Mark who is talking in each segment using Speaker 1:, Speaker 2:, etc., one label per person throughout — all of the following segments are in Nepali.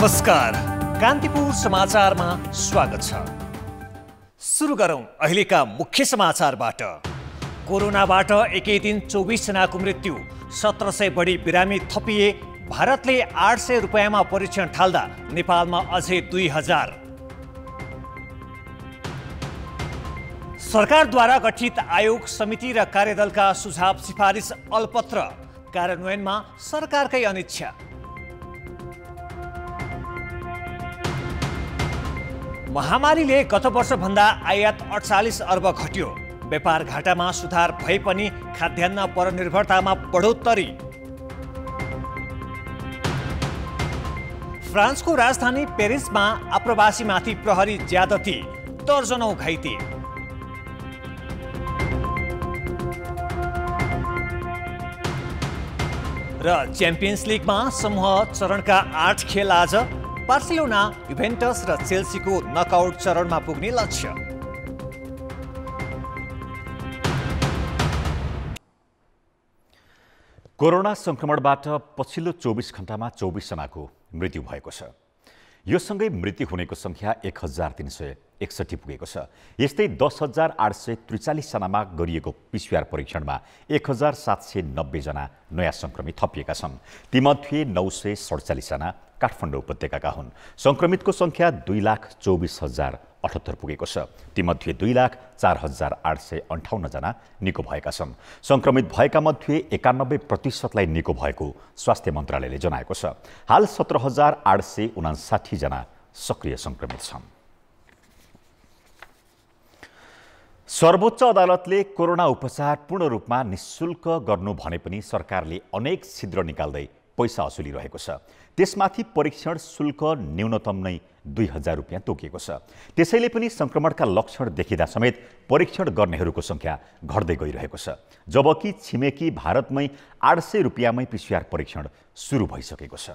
Speaker 1: नमस्कार, कान्तिपुर समाचारमा स्वागत छ। सुरु गरौं अहिलेका मुख्य समाचारबाट। कोरोनाबाट एकै दिन 24 जनाको मृत्यु, 1700 बढी बिरामी थपिए। भारतले 800 रुपैयाँमा परीक्षण थाल्दा नेपालमा अझै 2000। सरकारद्वारा गठित आयोग समिति र कार्यदलका सुझाव सिफारिस अलपत्र, कार्यान्वयनमा सरकारकै अनिच्छा। महामारीले गत वर्षभन्दा आयात 48 अर्ब घट्यो। व्यापार घाटामा सुधार भए पनि खाद्यान्न परनिर्भरतामा बढोत्तरी। फ्रान्सको राजधानी पेरिसमा आप्रवासीमाथि प्रहरी ज्यादती, दर्जनौं घाइते। र च्याम्पियन्स लिगमा समूह चरणका 8 खेल आज। बार्सिलोना, युभेन्टस र चेल्सीको नकआउट चरणमा पुग्ने लक्ष्य।
Speaker 2: कोरोना संक्रमणबाट पछिल्लो 24 घण्टामा 24 जनाको मृत्यु भएको छ। यो सँगै मृत्यु हुनेको संख्या 1361 पुगेको छ। यस्तै 10,843 जनामा गरिएको पीसीआर परीक्षणमा 1790 जना नयाँ संक्रमित थपिएका छन्। तीमध्ये 947 जना काठमाडौँ उपत्यकाका हुन्। संक्रमितको संख्या 2,24,078 पुगेको छ। तीमध्ये 2,04,858 जना निको भएका छन्। संक्रमित भएका मध्ये 91% निको भएको स्वास्थ्य मन्त्रालयले जनाएको छ। हाल 17,859 जना सक्रिय संक्रमित छन्। सर्वोच्च अदालतले कोरोना उपचार पूर्ण रूपमा निशुल्क गर्नु भने पनि सरकारले अनेक छिद्र निकाल्दै पैसा असुलिरहेको छ। त्यसमाथि परीक्षण शुल्क न्यूनतम नै 2000 रुपियाँ तोकिएको छ। त्यसैले पनि संक्रमणका लक्षण देखिँदा समेत परीक्षण गर्नेहरूको संख्या घट्दै गइरहेको छ। जबकि छिमेकी भारतमै 800 रुपियाँमै पीसीआर परीक्षण सुरु भइसकेको छ।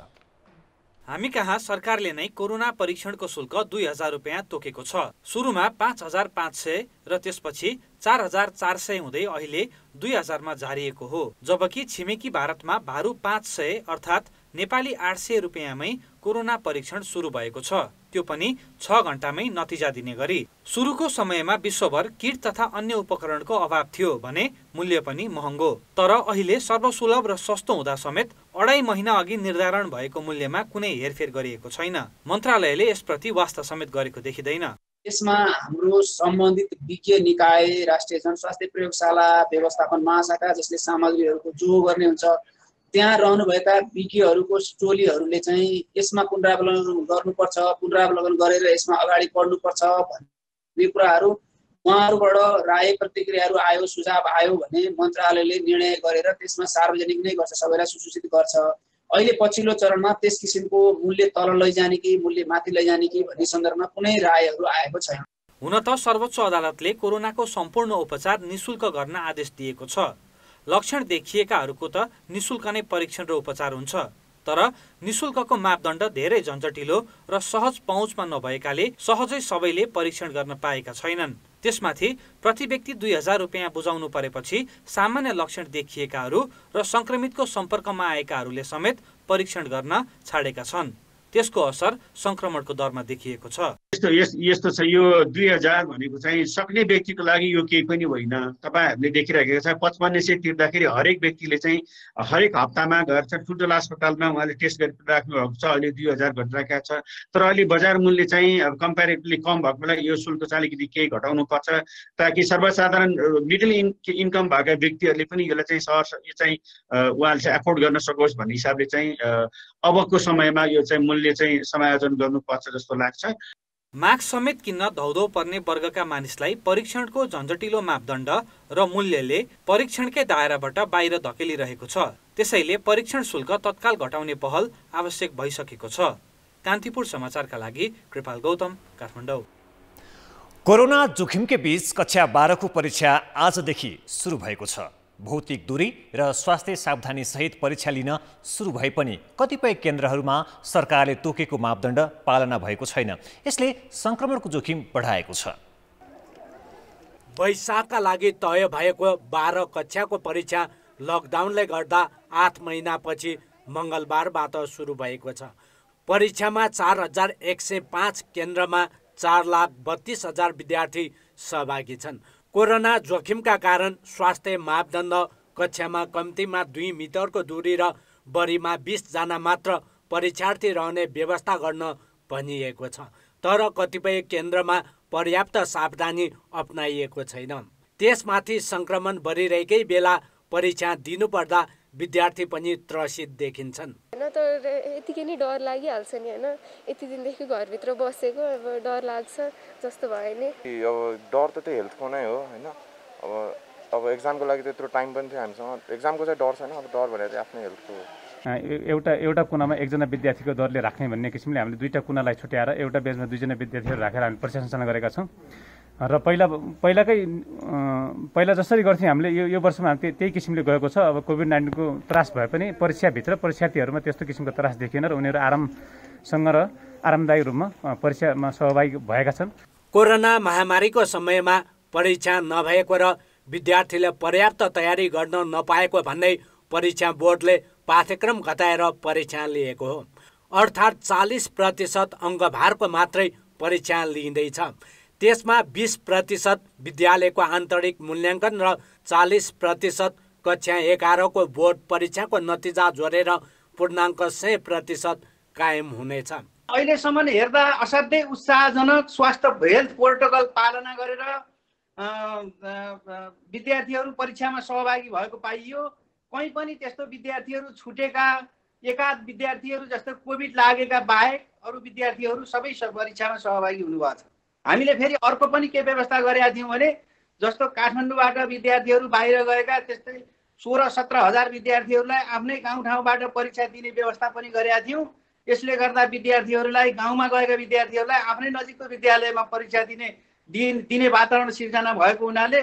Speaker 3: हामी कहाँ सरकारले नै कोरोना परीक्षणको शुल्क 2000 रुपियाँ तोकेको छ। सुरुमा 5500 र त्यसपछि 4400 हुँदै अहिले 2000 मा झारिएको हो। जबकि छिमेकी भारतमा भारु 500 अर्थात् नेपाली 800 रुपियाँमै कोरोना परीक्षण सुरु भएको छ। त्यो पनि 6 घण्टामै नतिजा दिने गरी। सुरुको समयमा विश्वभर किट तथा अन्य उपकरणको अभाव थियो भने मूल्य पनि महँगो। तर अहिले सर्वसुलभ र सस्तो हुँदा समेत 2.5 महिना अघि निर्धारण भएको मूल्यमा कुनै हेरफेर गरिएको छैन। मन्त्रालयले यसप्रति वास्ता समेत गरेको देखिँदैन।
Speaker 4: यसमा हाम्रो सम्बन्धित विज्ञ निकाय, राष्ट्रिय जनस्वास्थ्य प्रयोगशाला, व्यवस्थापन महाशाखा जसले सामग्रीहरूको जोहो गर्ने हुन्छ, त्यहाँ रहनुभएका विज्ञहरूको टोलीहरूले चाहिँ यसमा पुनरावलोकन गर्नुपर्छ, पुनरावलोकन गरेर यसमा अगाडि बढ्नुपर्छ भन्ने कुराहरू उहाँहरूबाट राय प्रतिक्रियाहरू आयो, सुझाव आयो भने मन्त्रालयले निर्णय गरेर त्यसमा सार्वजनिक नै गर्छ, सबैलाई सुसूचित गर्छ। अहिले पछिल्लो चरणमा त्यस किसिमको मूल्य तल लैजाने कि मूल्य माथि लैजाने कि भन्ने सन्दर्भमा कुनै रायहरू आएको छैन।
Speaker 3: हुन त सर्वोच्च अदालतले कोरोनाको सम्पूर्ण उपचार निशुल्क गर्न आदेश दिएको छ। लक्षण देखिएकाहरूको त निशुल्क नै परीक्षण र उपचार हुन्छ। तर निशुल्कको मापदण्ड धेरै झन्झटिलो र सहज पहुँचमा नभएकाले सहजै सबैले परीक्षण गर्न पाएका छैनन्। त्यसमाथि प्रति व्यक्ति 2000 रुपियाँ बुझाउनु परेपछि सामान्य लक्षण देखिएकाहरू र संक्रमितको सम्पर्कमा आएकाहरूले समेत परीक्षण गर्न छाडेका छन्। त्यसको असर संक्रमणको दरमा देखिएको छ।
Speaker 5: यस्तो छ, यो 2000 भनेको चाहिँ सक्ने व्यक्तिको लागि यो केही पनि होइन। तपाईहरूले देखिरहेको छ 5500 तिर्दाखेरि हरेक व्यक्तिले चाहिँ हरेक हप्तामा गएर ठुल्ठुला अस्पतालमा उहाँले टेस्ट गरिराख्नु भएको छ। अहिले 2000 घटिरहेको छ। तर अहिले बजार मूल्य चाहिँ कम्पेरिटिभली कम भएकोलाई यो शुल्क चाहिँ अलिकति केही घटाउनु पर्छ ताकि सर्वसाधारण मिडल इन्कम भएका व्यक्तिहरूले पनि यसलाई चाहिँ उहाँले चाहिँ एफोर्ड गर्न सकोस् भन्ने हिसाबले चाहिँ अबको समयमा यो चाहिँ मूल्य चाहिँ समायोजन गर्नुपर्छ जस्तो लाग्छ।
Speaker 3: मास्क समेत किन्न धौधौ पर्ने वर्गका मानिसलाई परीक्षणको झन्झटिलो मापदण्ड र मूल्यले परीक्षणकै दायराबाट बाहिर धकेलिरहेको छ। त्यसैले परीक्षण शुल्क तत्काल घटाउने पहल आवश्यक भइसकेको छ। कान्तिपुर समाचारका लागि कृपाल गौतम, काठमाडौँ।
Speaker 1: कोरोना जोखिमकै बीच कक्षा 12 को परीक्षा आजदेखि सुरु भएको छ। भौतिक दूरी र स्वास्थ्य सावधानी सहित परीक्षा लिन सुरु भए पनि कतिपय केन्द्रहरूमा सरकारले तोकेको मापदण्ड पालना भएको छैन। यसले संक्रमणको जोखिम बढाएको छ।
Speaker 6: वैशाखका लागि तय भएको 12 कक्षाको परीक्षा लकडाउनले गर्दा 8 महिनापछि मङ्गलबारबाट सुरु भएको छ। परीक्षामा 4105 केन्द्रमा 4,32,000 विद्यार्थी सहभागी छन्। कोरोना जोखिमका कारण स्वास्थ्य मापदण्ड कक्षामा कम्तीमा 2 मिटरको दूरी र बढीमा 20 जना मात्र परीक्षार्थी रहने व्यवस्था गर्न भनिएको छ। तर कतिपय केन्द्रमा पर्याप्त सावधानी अपनाइएको छैन। त्यसमाथि सङ्क्रमण बढिरहेकै बेला परीक्षा दिनुपर्दा विद्यार्थी पनि त्रसित देखिन्छन्।
Speaker 7: होइन तर यतिकै नै डर लागिहाल्छ नि होइन, यति दिनदेखि घरभित्र बसेको अब डर लाग्छ जस्तो भयो नि।
Speaker 8: अब डर त त्यही हेल्थको नै हो होइन। अब एक्जामको लागि त्यत्रो टाइम पनि थियो हामीसँग, एक्जामको चाहिँ डर छैन, अब डर भनेर चाहिँ आफ्नै हेल्थको।
Speaker 9: एउटा कुनामा एकजना विद्यार्थीको दरले राख्ने भन्ने किसिमले हामीले दुईटा कुनालाई छुट्याएर एउटा बेचमा 2 जना विद्यार्थीहरू राखेर हामी परीक्षा सञ्चालन गरेका छौँ। र पहिला जसरी गर्थ्यौँ हामीले यो वर्षमा त्यही किसिमले गएको छ। अब कोभिड-19को त्रास भए पनि परीक्षाभित्र परीक्षार्थीहरूमा त्यस्तो किसिमको त्रास देखिएन र उनीहरू आरामसँग र आरामदायी रूपमा परीक्षामा सहभागी भएका छन्।
Speaker 6: कोरोना महामारीको समयमा परीक्षा नभएको र विद्यार्थीले पर्याप्त तयारी गर्न नपाएको भन्दै परीक्षा बोर्डले पाठ्यक्रम घटाएर परीक्षा लिएको हो। अर्थात् 40% अङ्कभारको मात्रै परीक्षा लिइँदैछ। त्यसमा 20% विद्यालयको आन्तरिक मूल्याङ्कन र 40% कक्षा 11को बोर्ड परीक्षाको नतिजा जोडेर पूर्णाङ्क 100% कायम हुनेछ।
Speaker 10: अहिलेसम्म हेर्दा असाध्यै उत्साहजनक स्वास्थ्य हेल्थ प्रोटोकल पालना गरेर विद्यार्थीहरू परीक्षामा सहभागी भएको पाइयो। कहीँ पनि त्यस्तो विद्यार्थीहरू छुटेका एकाध विद्यार्थीहरू जस्तो कोभिड लागेका बाहेक अरू विद्यार्थीहरू सबै परीक्षामा सहभागी हुनुभएको छ। हामीले फेरि अर्को पनि के व्यवस्था गरेका थियौँ भने जस्तो काठमाडौँबाट विद्यार्थीहरू बाहिर गएका त्यस्तै 16-17 हजार विद्यार्थीहरूलाई आफ्नै गाउँठाउँबाट परीक्षा दिने व्यवस्था पनि गरेका थियौँ। यसले गर्दा विद्यार्थीहरूलाई गाउँमा गएका विद्यार्थीहरूलाई आफ्नै नजिकको विद्यालयमा परीक्षा दिने वातावरण सिर्जना भएको हुनाले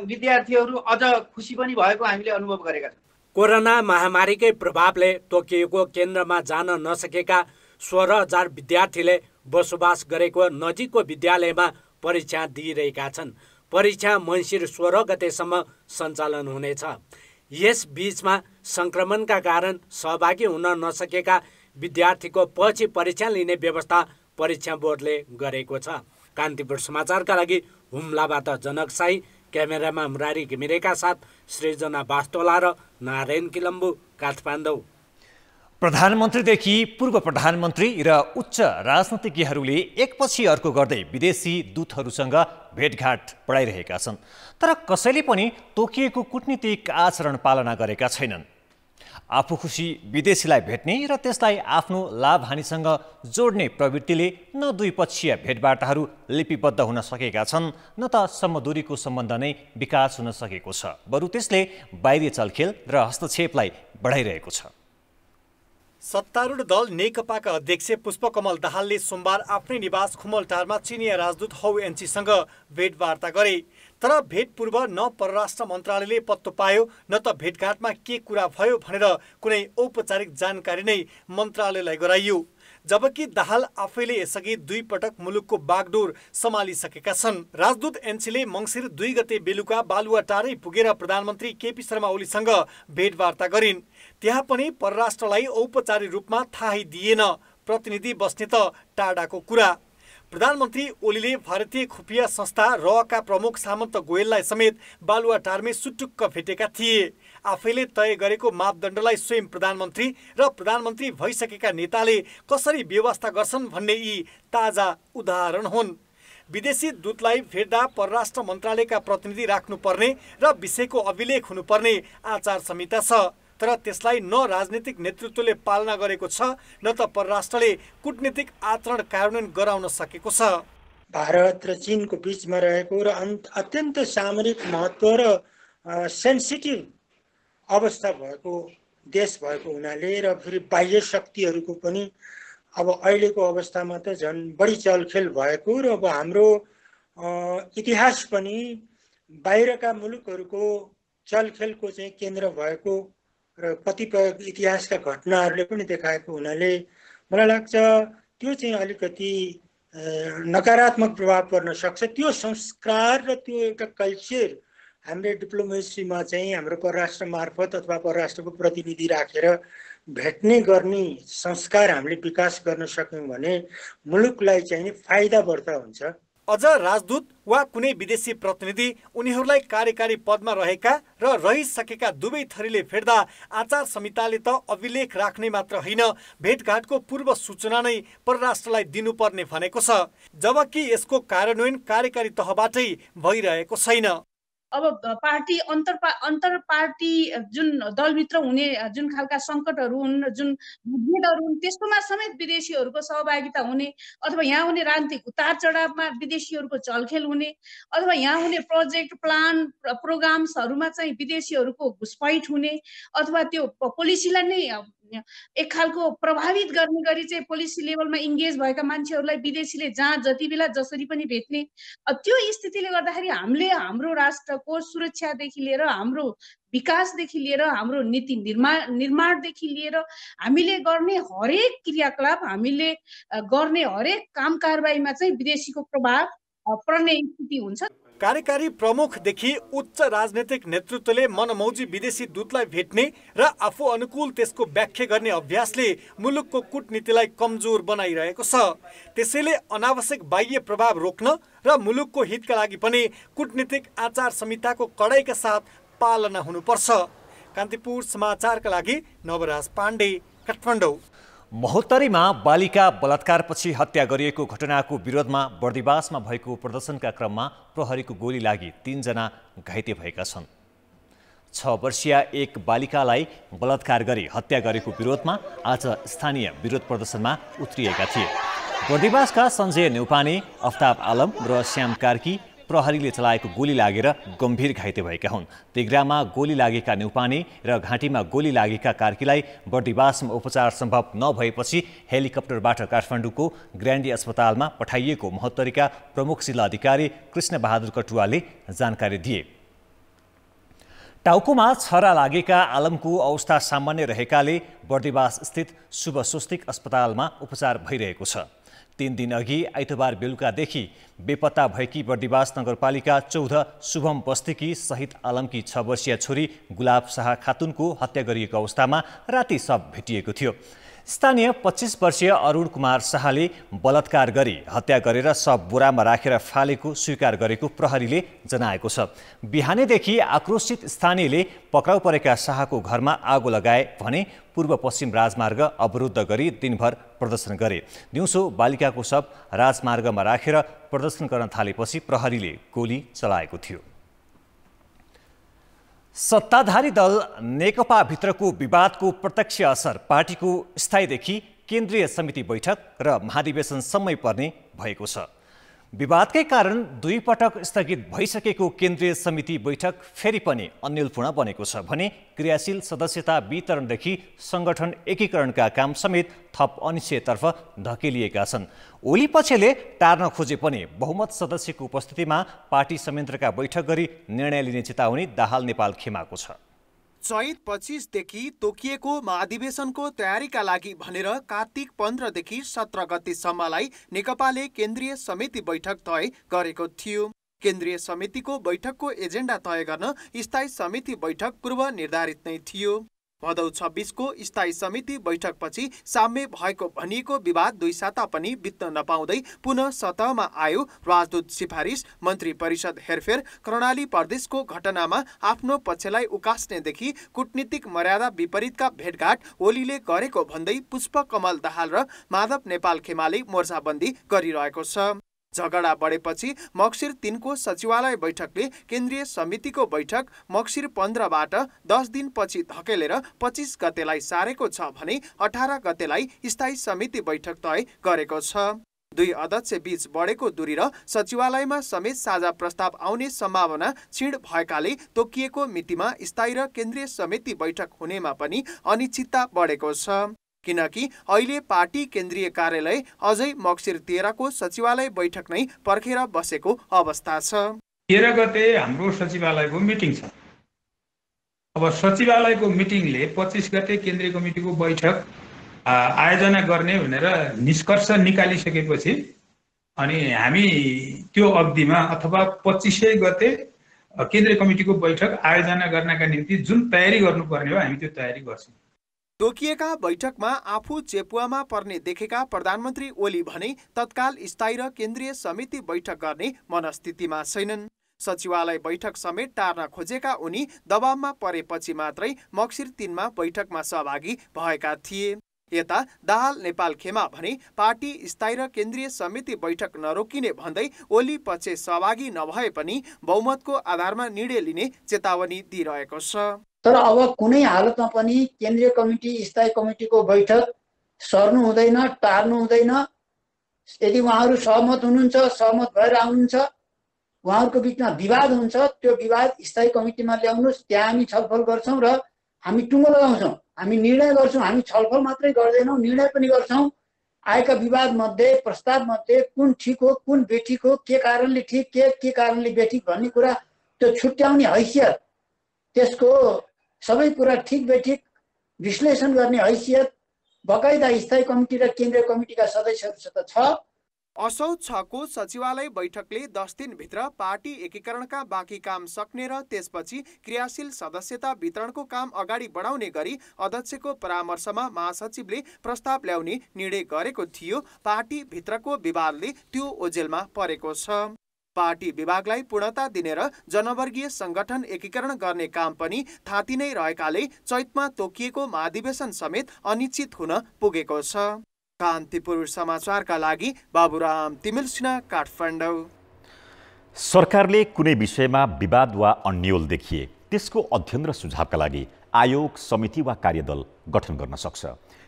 Speaker 10: विद्यार्थीहरू अझ खुसी पनि भएको हामीले अनुभव गरेका छौँ।
Speaker 6: कोरोना महामारीकै प्रभावले तोकिएको केन्द्रमा जान नसकेका 16,000 विद्यार्थीले बसोबास गरेको नजिकको विद्यालयमा परीक्षा दिइरहेका छन्। परीक्षा मङ्सिर 16 गतेसम्म सञ्चालन हुनेछ। यस बीचमा सङ्क्रमणका कारण सहभागी हुन नसकेका विद्यार्थीको पछि परीक्षा लिने व्यवस्था परीक्षा बोर्डले गरेको छ। कान्तिपुर समाचारका लागि हुम्लाबाट जनक साई, क्यामेरामा मुरारी घिमिरेका साथ सृजना बास्तोला र नारायण किलम्बु, काठमाडौँ।
Speaker 1: प्रधानमन्त्रीदेखि पूर्व प्रधानमन्त्री र उच्च राजनीतिज्ञहरूले एकपछि अर्को गर्दै विदेशी दूतहरूसँग भेटघाट बढाइरहेका छन्। तर कसैले पनि तोकिएको कूटनीतिक आचरण पालना गरेका छैनन्। आफू खुसी विदेशीलाई भेट्ने र त्यसलाई आफ्नो लाभहानिसँग जोड्ने प्रवृत्तिले न द्विपक्षीय भेटवार्ताहरू लिपिबद्ध हुन सकेका छन् न त समदूरीको सम्बन्ध नै विकास हुन सकेको छ। बरु त्यसले बाहिरी चलखेल र हस्तक्षेपलाई बढाइरहेको छ।
Speaker 11: सत्तारूढ दल नेकपाका अध्यक्ष पुष्पकमल दाहालले सोमबार आफ्नै निवास खुमलटारमा चिनिया राजदूत हौ एन्चीसँग भेटवार्ता गरे। तर भेट पूर्व न परराष्ट्र मन्त्रालयले पत्तो पायो न त भेटघाटमा के कुरा भयो भनेर कुनै औपचारिक जानकारी नै मन्त्रालयलाई गराइयो। जबकि दाहाल आफैले यसअघि 2 पटक मुलुकको बागडोर सम्हालिसकेका छन्। राजदूत एन्चीले मङ्सिर 2 गते बेलुका बालुवाटारै पुगेर प्रधानमन्त्री केपी शर्मा ओलीसँग भेटवार्ता गरिन्। त्यहाँ पनि परराष्ट्रलाई औपचारिक रूपमा थाहै दिएन। प्रतिनिधि बस्ने त टाढाको कुरा। प्रधानमन्त्री ओलीले भारतीय खुफिया संस्था रका प्रमुख सामन्त गोयललाई समेत बालुवाटारमै सुटुक्क भेटेका थिए। आफैले तय गरेको मापदण्डलाई स्वयं प्रधानमन्त्री र प्रधानमन्त्री भइसकेका नेताले कसरी व्यवस्था गर्छन् भन्ने यी ताजा उदाहरण हुन्। विदेशी दूतलाई भेट्दा परराष्ट्र मन्त्रालयका प्रतिनिधि राख्नुपर्ने र विषयको अभिलेख हुनुपर्ने आचार संहिता छ। तर त्यसलाई न राजनीतिक नेतृत्वले पालना गरेको छ न त परराष्ट्रले कूटनीतिक आचरण कार्यान्वयन गराउन सकेको छ।
Speaker 12: भारत र चीनको बीचमा रहेको र अत्यन्त सामरिक महत्त्व र सेन्सिटिभ अवस्था भएको देश भएको हुनाले र फेरि बाह्य शक्तिहरूको पनि अब अहिलेको अवस्थामा त झन् बढी चलखेल भएको र अब हाम्रो इतिहास पनि बाहिरका मुलुकहरूको चलखेलको चाहिँ केन्द्र भएको र कतिपय इतिहासका घटनाहरूले पनि देखाएको हुनाले मलाई लाग्छ त्यो चाहिँ अलिकति नकारात्मक प्रभाव पर्न सक्छ। त्यो संस्कार र त्यो एउटा कल्चर हामीले डिप्लोमेसीमा चाहिँ हाम्रो परराष्ट्र मार्फत अथवा परराष्ट्रको प्रतिनिधि राखेर भेट्ने गर्ने संस्कार हामीले विकास गर्न सक्यौँ भने मुलुकलाई चाहिँ फाइदा बढ्ता हुन्छ।
Speaker 11: अझ राजदूत वा कुनै विदेशी प्रतिनिधि उनीहरूलाई कार्यकारी पदमा रहेका र रहिसकेका दुवै थरीले फेर्दा आचार संहिताले त अभिलेख राख्ने मात्र होइन, भेटघाटको पूर्व सूचना नै परराष्ट्रलाई दिनुपर्ने भनेको छ, जबकि यसको कार्यान्वयन कार्यकारी तहबाटै भइरहेको छैन।
Speaker 13: अब पार्टी अन्तर पार्टी जुन दलभित्र हुने जुन खालका सङ्कटहरू हुन्, जुन मतभेदहरू हुन्, त्यस्तोमा समेत विदेशीहरूको सहभागिता हुने अथवा यहाँ हुने राजनीतिक उतार चढावमा विदेशीहरूको चलखेल हुने अथवा यहाँ हुने प्रोजेक्ट प्लान प्रोग्राम्सहरूमा चाहिँ विदेशीहरूको घुसपैठ हुने अथवा त्यो पोलिसीलाई नै एक खालको प्रभावित गर्ने गरी चाहिँ पोलिसी लेभलमा इङ्गेज भएका मान्छेहरूलाई विदेशीले जहाँ जति बेला जसरी पनि भेट्ने, त्यो स्थितिले गर्दाखेरि हामीले हाम्रो राष्ट्रको सुरक्षादेखि लिएर हाम्रो विकासदेखि लिएर हाम्रो नीति निर्माणदेखि लिएर हामीले गर्ने हरेक क्रियाकलाप, हामीले गर्ने हरेक काम कारबाहीमा चाहिँ विदेशीको प्रभाव पर्ने स्थिति हुन्छ।
Speaker 11: कार्यकारी प्रमुखदेखि उच्च राजनैतिक नेतृत्वले मनमौजी विदेशी दूतलाई भेट्ने र आफू अनुकूल त्यसको व्याख्या गर्ने अभ्यासले मुलुकको कूटनीतिलाई कमजोर बनाइरहेको छ। त्यसैले अनावश्यक बाह्य प्रभाव रोक्न र मुलुकको हितका लागि पनि कूटनीतिक आचार संहिताको कडाइका साथ पालना हुनुपर्छ। कान्तिपुर समाचारका लागि नवराज पाण्डे, काठमाडौँ।
Speaker 1: महोत्तरीमा बालिका बलात्कारपछि हत्या गरिएको घटनाको विरोधमा बर्दिवासमा भएको प्रदर्शनका क्रममा प्रहरीको गोली लागि 3 जना घाइते भएका छन्। 6 वर्षीय एक बालिकालाई बलात्कार गरी हत्या गरेको विरोधमा आज स्थानीय विरोध प्रदर्शनमा उत्रिएका थिए। बर्दिवासका सञ्जय न्यौपाने, अफ्ताब आलम र श्याम कार्की प्रहरीले चलाएको गोली लागेर गम्भीर घाइते भएका हुन्। तेघरामा गोली लागेका न्यौपाने र घाँटीमा गोली लागेका कार्कीलाई बर्दिवासमा उपचार सम्भव नभएपछि हेलिकप्टरबाट काठमाडौँको ग्रान्डी अस्पतालमा पठाइएको महोत्तरीका प्रमुख जिल्ला अधिकारी कृष्ण बहादुर कटुवाले जानकारी दिए। टाउकोमा छरा लागेका आलमको अवस्था सामान्य रहेकाले बर्दिवास स्थित शुभ स्वस्तिक अस्पतालमा उपचार भइरहेको छ। 3 दिन अघि आइतबार बेलुकादेखि बेपत्ता भएकी बर्दिवास नगरपालिका 14 शुभम बस्तीकी शहीद आलमकी 6 वर्षीय छोरी गुलाब शाह खातुनको हत्या गरिएको अवस्थामा राति शव भेटिएको थियो। स्थानीय 25 वर्षीय अरुण कुमार शाहले बलात्कार गरी हत्या गरेर शव बोरामा राखेर फालेको स्वीकार गरेको प्रहरीले जनाएको छ। बिहानैदेखि आक्रोशित स्थानीयले पक्राउ परेका शाहको घरमा आगो लगाए भने पूर्व पश्चिम राजमार्ग अवरुद्ध गरी दिनभर प्रदर्शन गरे। दिउँसो बालिकाको शव राजमार्गमा राखेर प्रदर्शन गर्न थालेपछि प्रहरीले गोली चलाएको थियो। सत्ताधारी दल नेकपा भित्रको विवादको प्रत्यक्ष असर पार्टीको स्थायीदेखि केन्द्रीय समिति बैठक र महाधिवेशनसम्मै पर्ने भएको छ। विवादकै कारण 2 पटक स्थगित भइसकेको केन्द्रीय समिति बैठक फेरि पनि अन्यलपूर्ण बनेको छ भने क्रियाशील सदस्यता वितरणदेखि सङ्गठन एकीकरणका काम समेत थप अनिश्चयतर्फ धकेलिएका छन्। ओली पक्षले टार्न खोजे पनि बहुमत सदस्यको उपस्थितिमा पार्टी संयन्त्रका बैठक गरी निर्णय लिने चेतावनी दाहाल नेपाल खेमाको छ।
Speaker 14: चैत 25 देखि तोकिएको महाधिवेशनको तयारीका लागि भनेर कार्तिक 15 देखि 17 गतेसम्मलाई नेकपाले केन्द्रीय समिति बैठक तय गरेको थियो। केन्द्रीय समितिको बैठकको एजेन्डा तय गर्न स्थायी समिति बैठक पूर्व निर्धारित नै थियो। भदौ 26 को स्थायी समिति बैठकपछि साम्य भएको भनिएको विवाद 2 साता पनि बित्न नपाउँदै पुनः सतहमा आयो। राजदूत सिफारिस, मन्त्री परिषद हेरफेर, कर्णाली प्रदेशको घटनामा आफ्नो पक्षलाई उकास्नेदेखि कूटनीतिक मर्यादा विपरीतका भेटघाट ओलीले गरेको भन्दै पुष्पकमल दाहाल र माधव नेपाल खेमाले मोर्चाबन्दी गरिरहेको छ। झगडा बढेपछि मक्सिर 3 को सचिवालय बैठकले केन्द्रीय समितिको बैठक मक्सिर 15 बाट 10 दिन पछि धकेलेर 25 गतेलाई सारेको छ भने 18 गतेलाई स्थायी समिति बैठक तय गरेको छ। 2 अध्यक्ष बीच बढेको दूरी र सचिवालयमा समेत साझा प्रस्ताव आउने सम्भावना क्षीण भएकाले तोकिएको मितिमा स्थायी र केन्द्रीय समिति बैठक हुनेमा पनि अनिश्चितता बढेको छ। किनकि अहिले पार्टी केन्द्रीय कार्यालय अझै मक्सिर 13 को सचिवालय बैठक नै पर्खेर बसेको अवस्था छ।
Speaker 15: 13 गते हाम्रो सचिवालयको मिटिङ छ। अब सचिवालयको मिटिङले 25 गते केन्द्रीय कमिटीको बैठक आयोजना गर्ने भनेर निष्कर्ष निकालिसकेपछि अनि हामी त्यो अवधिमा अथवा 25 गते केन्द्रीय कमिटीको बैठक आयोजना गर्नका निम्ति जुन तयारी गर्नुपर्ने हो हामी त्यो तयारी गर्छौँ।
Speaker 14: तोकिएका बैठकमा आफू चेपुवामा पर्ने देखेका प्रधानमन्त्री ओली भने तत्काल स्थायी र केन्द्रीय समिति बैठक गर्ने मनस्थितिमा छैनन्। सचिवालय बैठक समेत टार्न खोजेका उनी दबावमा परेपछि मात्रै मक्सिर 3 मा बैठकमा सहभागी भएका थिए। यता दाहाल नेपाल खेमा भने पार्टी स्थायी र केन्द्रीय समिति बैठक नरोकिने भन्दै ओली पक्ष सहभागी नभए पनि बहुमतको आधारमा निर्णय लिने चेतावनी दिइरहेको छ।
Speaker 16: तर अब कुनै हालतमा पनि केन्द्रीय कमिटी स्थायी कमिटीको बैठक सर्नु हुँदैन, टार्नु हुँदैन। यदि उहाँहरू सहमत हुनुहुन्छ, सहमत भएर आउनुहुन्छ, उहाँहरूको बिचमा विवाद हुन्छ, त्यो विवाद स्थायी कमिटीमा ल्याउनुहोस्, त्यहाँ हामी छलफल गर्छौँ र हामी टुङ्गो लगाउँछौँ, हामी निर्णय गर्छौँ। हामी छलफल मात्रै गर्दैनौँ, निर्णय पनि गर्छौँ। आएका विवाद मध्ये, प्रस्ताव मध्ये कुन ठिक हो, कुन बेठिक हो, के कारणले ठिक, के कारणले बेठिक भन्ने कुरा त्यो छुट्याउने हैसियत, त्यसको सबै कुरा ठिक बेठिक विश्लेषण गर्ने हैसियत बकाइदा स्थायी कमिटी र केन्द्रीय कमिटीका सदस्यहरूसित छ।
Speaker 14: असोज 6 को सचिवालय बैठकले 10 दिनभित्र पार्टी एकीकरणका बाँकी काम सक्ने र त्यसपछि क्रियाशील सदस्यता वितरणको काम अगाडि बढाउने गरी अध्यक्षको परामर्शमा महासचिवले प्रस्ताव ल्याउने निर्णय गरेको थियो। पार्टी भित्रको विवादले त्यो ओझेलमा परेको छ। पार्टी विभागलाई पूर्णता दिने र जनवर्गीय संगठन एकीकरण गर्ने काम पनि थाती नै रहेकाले चैतमा तोकिएको महाधिवेशन समेत अनिश्चित हुन पुगेको छ। कान्तिपुर समाचारका लागि बाबुराम तिमिल सिन्हा, काठमाडौँ।
Speaker 2: सरकारले कुनै विषयमा विवाद वा अन्यल देखिए त्यसको अध्ययन र सुझावका लागि आयोग, समिति वा कार्यदल गठन गर्न सक्छ।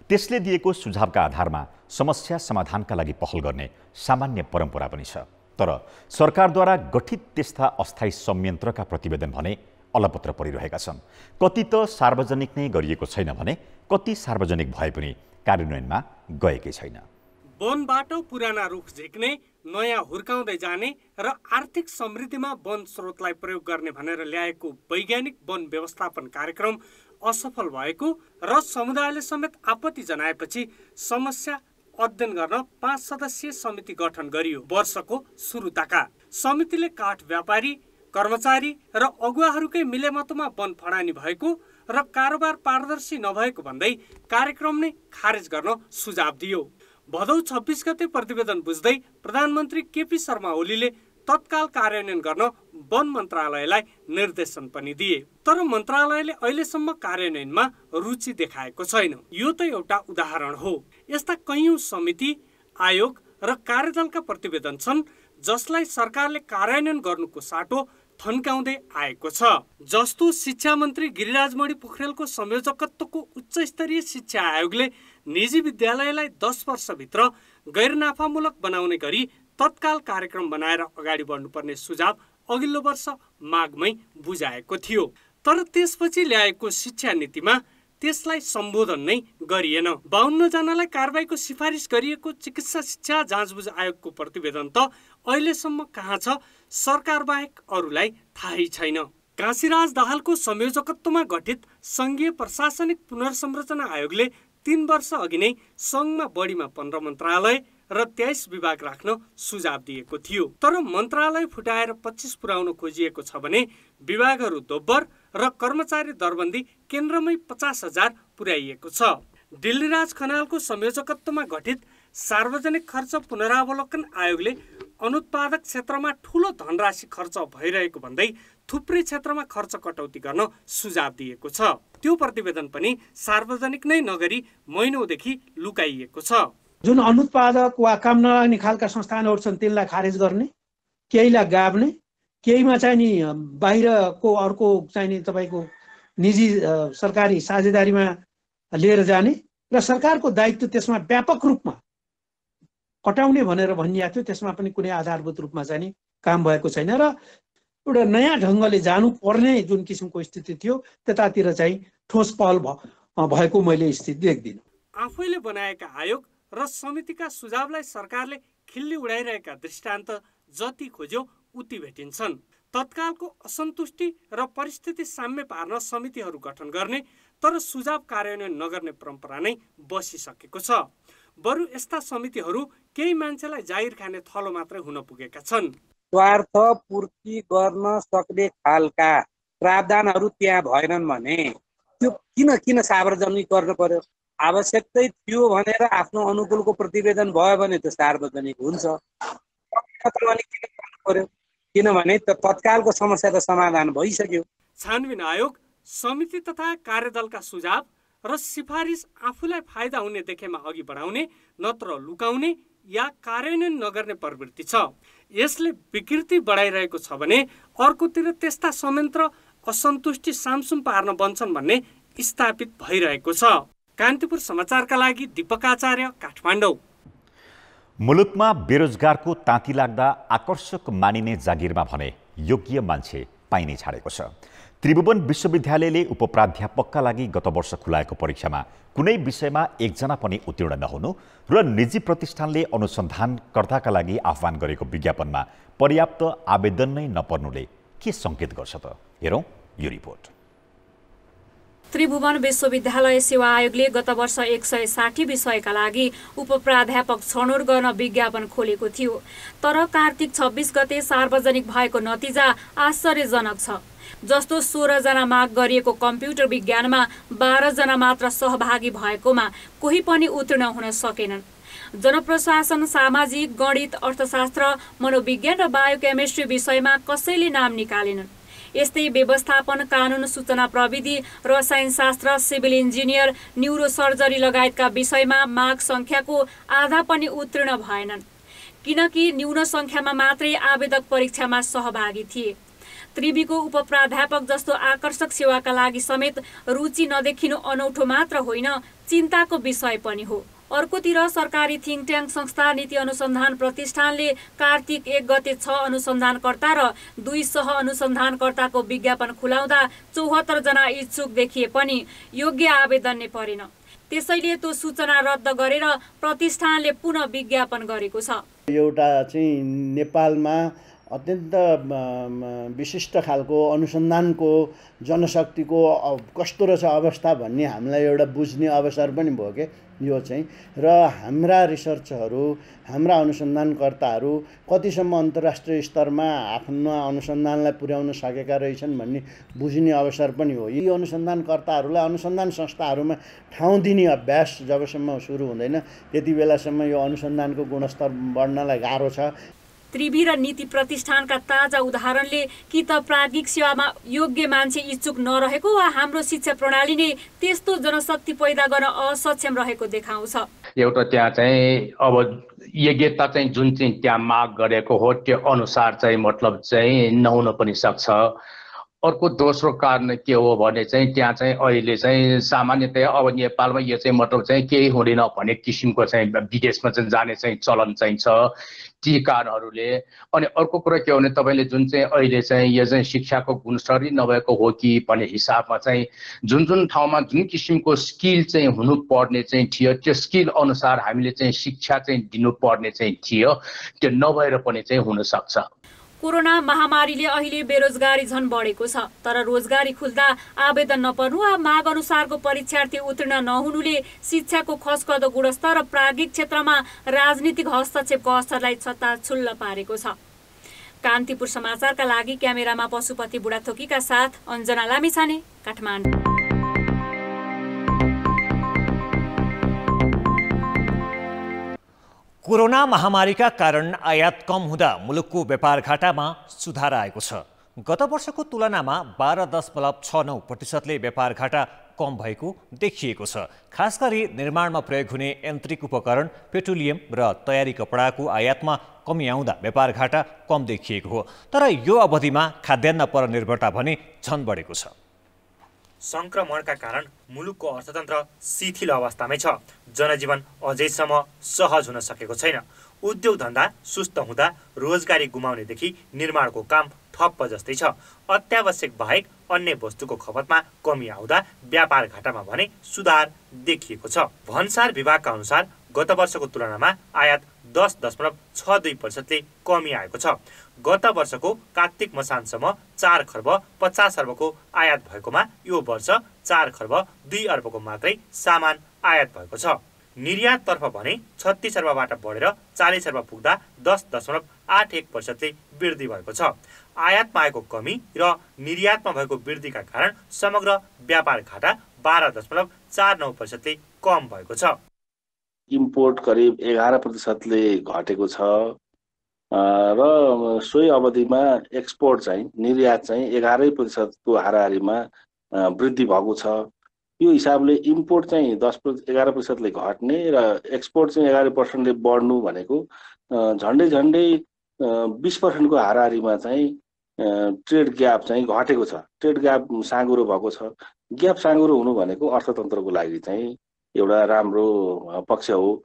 Speaker 2: त्यसले दिएको सुझावका आधारमा समस्या समाधानका लागि पहल गर्ने सामान्य परम्परा पनि छ। तर सरकारद्वारा गठित त्यस्ता अस्थायी संयन्त्रका प्रतिवेदन भने अलपत्र परिरहेका छन्। कति त सार्वजनिक नै गरिएको छैन भने कति सार्वजनिक भए पनि कार्यान्वयनमा गएकै छैन।
Speaker 6: वनबाट पुराना रुख झिक्ने, नयाँ हुर्काउँदै जाने र आर्थिक समृद्धिमा वन स्रोतलाई प्रयोग गर्ने भनेर ल्याएको वैज्ञानिक वन व्यवस्थापन कार्यक्रम असफल भएको र समुदायले समेत आपत्ति जनाएपछि समस्या अध्ययन गर्न 5 सदस्यीय समिति गठन गरियो। वर्षको सुरुताका समितिले काठ व्यापारी, कर्मचारी र अगुवाहरूकै मिलेमतोमा वन फडानी भएको र कारोबार पारदर्शी नभएको भन्दै कार्यक्रम नै खारेज गर्न सुझाव दियो। भदौ 26 गते प्रतिवेदन बुझ्दै प्रधानमन्त्री केपी शर्मा ओलीले तत्काल कार्यान्वयन गर्न वन मन्त्रालयलाई निर्देशन पनि दिए। तर मन्त्रालयले अहिलेसम्म कार्यान्वयनमा रुचि देखाएको छैन। यो त एउटा उदाहरण हो। यस्ता कैयौं समिति, आयोग र कार्यदलका प्रतिवेदन छन् जसलाई सरकारले कार्यान्वयन गर्नुको साटो थन्काउँदै आएको छ। जस्तो शिक्षा मन्त्री गिरिराजमणि पोखरेलको संयोजकत्वको उच्च स्तरीय शिक्षा आयोगले निजी विद्यालयलाई 10 वर्षभित्र गैर नाफामूलक बनाउने गरी तत्काल कार्यक्रम बनाएर अगाडि बढ्नुपर्ने सुझाव अघिल्लो वर्ष माघमै बुझाएको थियो। तर त्यसपछि ल्याएको शिक्षा नीतिमा त्यसलाई सम्बोधन नै गरिएन। 52 जनालाई कारबाहीको सिफारिस गरिएको चिकित्सा शिक्षा जाँचबुझ आयोगको प्रतिवेदन त अहिलेसम्म कहाँ छ, सरकार बाहेक अरूलाई थाहै छैन। काशीराज दाहालको संयोजकत्वमा गठित संघीय प्रशासनिक पुनर्संरचना आयोगले 3 वर्ष अघि नै संघमा बढीमा 15 मन्त्रालय र 23 विभाग राख्न सुझाव दिएको थियो। तर मन्त्रालय फुटाएर 25 पुर्याउन खोजिएको छ भने विभागहरू दोब्बर र कर्मचारी दरबन्दी केन्द्रमै 50,000 पुर्याइएको छ। दिल्लीराज खनालको संयोजकत्वमा गठित सार्वजनिक खर्च पुनरावलोकन आयोगले अनुत्पादक क्षेत्रमा ठूलो धनराशि खर्च भइरहेको भन्दै थुप्रै क्षेत्रमा खर्च कटौती गर्न सुझाव दिएको छ। त्यो प्रतिवेदन पनि सार्वजनिक नै नगरी महिनौदेखि लुकाइएको छ।
Speaker 10: जुन अनुत्पादक वा काम नलाग्ने खालका संस्थानहरू छन् तिनलाई खारेज गर्ने, केहीलाई गाभ्ने, केहीमा चाहिँ नि बाहिरको अर्को चाहिँ नि तपाईँको निजी सरकारी साझेदारीमा लिएर जाने र सरकारको दायित्व त्यसमा व्यापक रूपमा हटाउने भनेर भनिएको थियो। त्यसमा पनि कुनै आधारभूत रूपमा चाहिँ नि काम भएको छैन र एउटा नयाँ ढङ्गले जानुपर्ने जुन किसिमको स्थिति थियो त्यतातिर चाहिँ ठोस पहल भएको मैले स्थिति देख्दिनँ।
Speaker 6: आफैले बनाएका आयोग र समितिका सुझावलाई सरकारले खिल्ली उडाइरहेका दृष्टान्त जति खोज्यो उति भेटिन्छन्। तत्कालको असन्तुष्टि र परिस्थिति साम्य पार्न समितिहरू गठन गर्ने तर सुझाव कार्यान्वयन नगर्ने परम्परा नै बसिसकेको छ। बरु यस्ता समितिहरू केही मान्छेलाई जागिर खाने थलो मात्रै हुन पुगेका छन्।
Speaker 17: स्वार्थ पूर्ति गर्न सक्ने खालका प्रावधानहरू त्यहाँ भएनन् भने त्यो किन सार्वजनिक गर्न पर्यो? आवश्यकतै थियो भनेर आफ्नो अनुकूलको प्रतिवेदन भयो भने त्यो सार्वजनिक हुन्छ। अनि किन गर्नु पर्यो? किनभने तत्कालको समस्या त समाधान भइसक्यो।
Speaker 6: छानबिन आयोग, समिति तथा कार्यदलका सुझाव र सिफारिस आफूलाई फाइदा हुने देखेमा अघि बढाउने नत्र लुकाउने या कार्यान्वयन नगर्ने प्रवृत्ति छ। यसले विकृति बढाइरहेको छ भने अर्कोतिर त्यस्ता संयन्त्र असन्तुष्टि सामसुम पार्न बन्छन् भन्ने स्थापित भइरहेको छ। कान्तिपुर समाचारका लागि दीपक आचार्य, काठमाडौँ।
Speaker 2: मुलुकमा बेरोजगारको ताती लाग्दा आकर्षक मानिने जागिरमा भने योग्य मान्छे पाइनै छाडेको छ। त्रिभुवन विश्वविद्यालयले उपप्राध्यापकका लागि गत वर्ष खुलाएको परीक्षामा कुनै विषयमा एकजना पनि उत्तीर्ण नहुनु र निजी प्रतिष्ठानले अनुसन्धानकर्ताका लागि आह्वान गरेको विज्ञापनमा पर्याप्त आवेदन नै नपर्नुले के सङ्केत गर्छ त? हेरौँ यो रिपोर्ट।
Speaker 18: त्रिभुवन विश्वविद्यालय सेवा आयोगले गत वर्ष 160 विषयका लागि उपप्राध्यापक छनौट गर्न विज्ञापन खोलेको थियो। तर कार्तिक 26 गते सार्वजनिक भएको नतिजा आश्चर्यजनक छ। जस्तो 16 जना माग गरिएको कम्प्युटर विज्ञानमा 12 जना मात्र सहभागी भएकोमा कोही पनि उत्तीर्ण हुन सकेनन्। जनप्रशासन, सामाजिक, गणित, अर्थशास्त्र, मनोविज्ञान र बायोकेमिस्ट्री विषयमा कसैले नाम निकालेनन्। यस्तै व्यवस्थापन, कानुन, सूचना प्रविधि, रसायनशास्त्र, सिभिल इन्जिनियर, न्युरोसर्जरी लगायतका विषयमा माग सङ्ख्याको आधा पनि उत्तीर्ण भएनन्, किनकि न्यून सङ्ख्यामा मात्रै आवेदक परीक्षामा सहभागी थिए। त्रिवीको उपप्राध्यापक जस्तो आकर्षक सेवाका लागि समेत रुचि नदेखिनु अनौठो मात्र होइन, चिन्ताको विषय पनि हो। अर्कोतिर सरकारी थिङ्क ट्याङ्क संस्था नीति अनुसन्धान प्रतिष्ठानले कार्तिक 1 गते 6 अनुसन्धानकर्ता र 2 सह अनुसन्धानकर्ताको विज्ञापन खुलाउँदा 74 जना इच्छुक देखिए पनि योग्य आवेदन नै परेन। त्यसैले त्यो सूचना रद्द गरेर प्रतिष्ठानले पुनः विज्ञापन गरेको छ।
Speaker 19: एउटा चाहिँ नेपालमा अत्यन्त विशिष्ट खालको अनुसन्धानको जनशक्तिको कस्तो रहेछ अवस्था भन्ने हामीलाई एउटा बुझ्ने अवसर पनि भयो के यो चाहिँ। र हाम्रा रिसर्चहरू, हाम्रा अनुसन्धानकर्ताहरू कतिसम्म अन्तर्राष्ट्रिय स्तरमा आफ्नो अनुसन्धानलाई पुर्याउन सकेका रहेछन् भन्ने बुझ्ने अवसर पनि हो। यी अनुसन्धानकर्ताहरूलाई अनुसन्धान संस्थाहरूमा ठाउँ दिने अभ्यास जबसम्म सुरु हुँदैन त्यति बेलासम्म यो अनुसन्धानको गुणस्तर बढ्नलाई गाह्रो छ।
Speaker 18: त्रिवी र नीति प्रतिष्ठानका ताजा उदाहरणले कि त प्राज्ञिक सेवामा योग्य मान्छे इच्छुक नरहेको वा हाम्रो शिक्षा प्रणाली नै त्यस्तो जनशक्ति पैदा गर्न असक्षम रहेको देखाउँछ।
Speaker 20: एउटा त्यहाँ चाहिँ अब योग्यता चाहिँ जुन चाहिँ त्यहाँ माग गरेको हो त्यो अनुसार चाहिँ मतलब चाहिँ नहुन पनि सक्छ। अर्को दोस्रो कारण के हो भने चाहिँ त्यहाँ चाहिँ अहिले चाहिँ सामान्यतया अब नेपालमा यो चाहिँ मतलब चाहिँ केही हुँदैन भन्ने किसिमको चाहिँ विदेशमा चाहिँ जाने चाहिँ चलन चाहिँ छ ती कारणहरूले। अनि अर्को कुरा के हो भने तपाईँले जुन चाहिँ अहिले चाहिँ यो चाहिँ शिक्षाको गुणस्तरै नभएको हो कि भन्ने हिसाबमा चाहिँ जुन जुन ठाउँमा जुन किसिमको स्किल चाहिँ हुनुपर्ने चाहिँ थियो त्यो स्किल अनुसार हामीले चाहिँ शिक्षा चाहिँ दिनुपर्ने चाहिँ थियो, त्यो नभएर पनि चाहिँ हुनसक्छ।
Speaker 18: कोरोना महामारीले अहिले बेरोजगारी झन बढेको छ। तर रोजगारी खुल्दा आवेदन नपर्नु वा माग अनुसारको परीक्षार्थी उत्तीर्ण नहुनुले शिक्षाको खसखदो गुणस्तर र प्राज्ञिक क्षेत्रमा राजनीतिक हस्तक्षेपको अवसरलाई छत्ताछुल्ल पारेको छ। कान्तिपुर समाचारका लागि क्यामेरामा पशुपति बुढाथोकीका साथ अञ्जना लामिछाने, काठमाडौँ।
Speaker 1: कोरोना महामारीका कारण आयात कम हुँदा मुलुकको व्यापार घाटामा सुधार आएको छ। गत वर्षको तुलनामा 12.69%ले व्यापार घाटा कम भएको देखिएको छ। खास गरी निर्माणमा प्रयोग हुने यान्त्रिक उपकरण, पेट्रोलियम र तयारी कपडाको आयातमा कमी आउँदा व्यापार घाटा कम देखिएको हो। तर यो अवधिमा खाद्यान्न पर निर्भरता भने झन बढेको छ।
Speaker 3: संक्रमणका कारण मुलुकको अर्थतन्त्र शिथिल अवस्थामै छ। जनजीवन अझैसम्म सहज हुन सकेको छैन। उद्योग धन्दा सुस्त हुँदा रोजगारी गुमाउनेदेखि निर्माणको काम ठप्प जस्तै छ। अत्यावश्यक बाहेक अन्य वस्तुको खपतमा कमी आउँदा व्यापार घाटामा भने सुधार देखिएको छ। भन्सार विभागका अनुसार गत वर्षको तुलनामा आयात 10.62%ले कमी आएको छ। गत वर्षको कार्तिक मसान्तसम्म 4 खर्ब 50 अर्बको आयात भएकोमा यो वर्ष 4 खर्ब 2 अर्बको मात्रै सामान आयात भएको छ। निर्याततर्फ भने 36 अर्बबाट बढेर 40 अर्ब पुग्दा 10.81%ले वृद्धि भएको छ। आयातमा आएको कमी र निर्यातमा भएको वृद्धिका कारण समग्र व्यापार घाटा 12.49%ले कम भएको छ।
Speaker 21: इम्पोर्ट करिब 11%ले घटेको छ र सोही अवधिमा एक्सपोर्ट चाहिँ निर्यात चाहिँ 11% हाराहारीमा वृद्धि भएको छ। यो हिसाबले इम्पोर्ट चाहिँ 11%ले घट्ने र एक्सपोर्ट चाहिँ 11%ले बढ्नु भनेको झन्डै 20% को हाराहारीमा चाहिँ ट्रेड ग्याप चाहिँ घटेको छ। ट्रेड ग्याप साँगुरो भएको छ। ग्याप साँगुरो हुनु भनेको अर्थतन्त्रको लागि चाहिँ एउटा राम्रो पक्ष हो।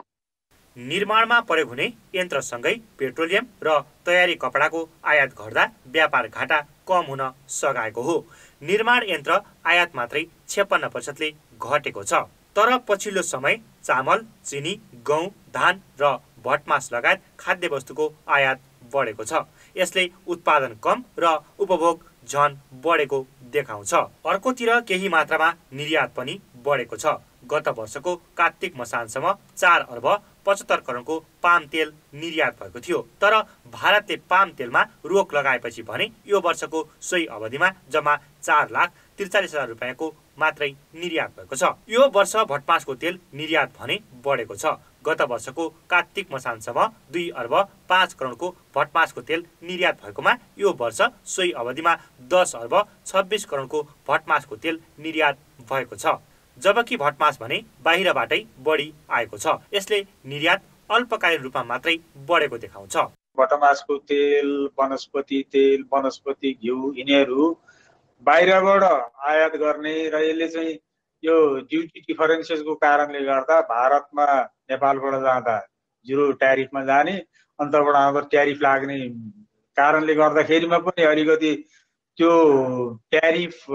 Speaker 3: निर्माणमा प्रयोग हुने यन्त्रसँगै पेट्रोलियम र तयारी कपडाको आयात घट्दा व्यापार घाटा कम हुन सकेको हो। निर्माण यन्त्र आयात मात्रै 56%ले घटेको छ। तर पछिल्लो समय चामल, चिनी, गहुँ, धान र भटमास लगायत खाद्य वस्तुको आयात बढेको छ। यसले उत्पादन कम र उपभोग झन बढेको देखाउँछ। अर्कोतिर केही मात्रामा निर्यात पनि बढेको छ। गत वर्षको कार्तिक मसानसम्म 4 अर्ब 75 करोडको पाम तेल निर्यात भएको थियो। तर भारतले पाम तेलमा रोक लगाएपछि भने यो वर्षको सोही अवधिमा जम्मा 4,43,000 रुपियाँको मात्रै निर्यात भएको छ। यो वर्ष भटमासको तेल निर्यात भने बढेको छ। गत वर्षको कार्तिक मसानसम्म 2 अर्ब 5 करोडको भटमासको तेल निर्यात भएकोमा यो वर्ष सोही अवधिमा 10 अर्ब 26 करोडको भटमासको तेल निर्यात भएको छ। जबकि भटमास भने बाहिरबाटै बढी आएको छ। यसले निर्यात अल्पकालीन रूपमा मात्रै बढेको देखाउँछ।
Speaker 15: भटमासको तेल, वनस्पति तेल, वनस्पति घिउ यिनीहरू बाहिरबाट आयात गर्ने र यसले चाहिँ यो ड्युटी डिफरेन्सेसको कारणले गर्दा भारतमा नेपालबाट जाँदा 0 ट्यारिफमा जाने, अन्तर्बाट आउँदा ट्यारिफ लाग्ने कारणले गर्दाखेरिमा पनि अलिकति त्यो ट्यारिफ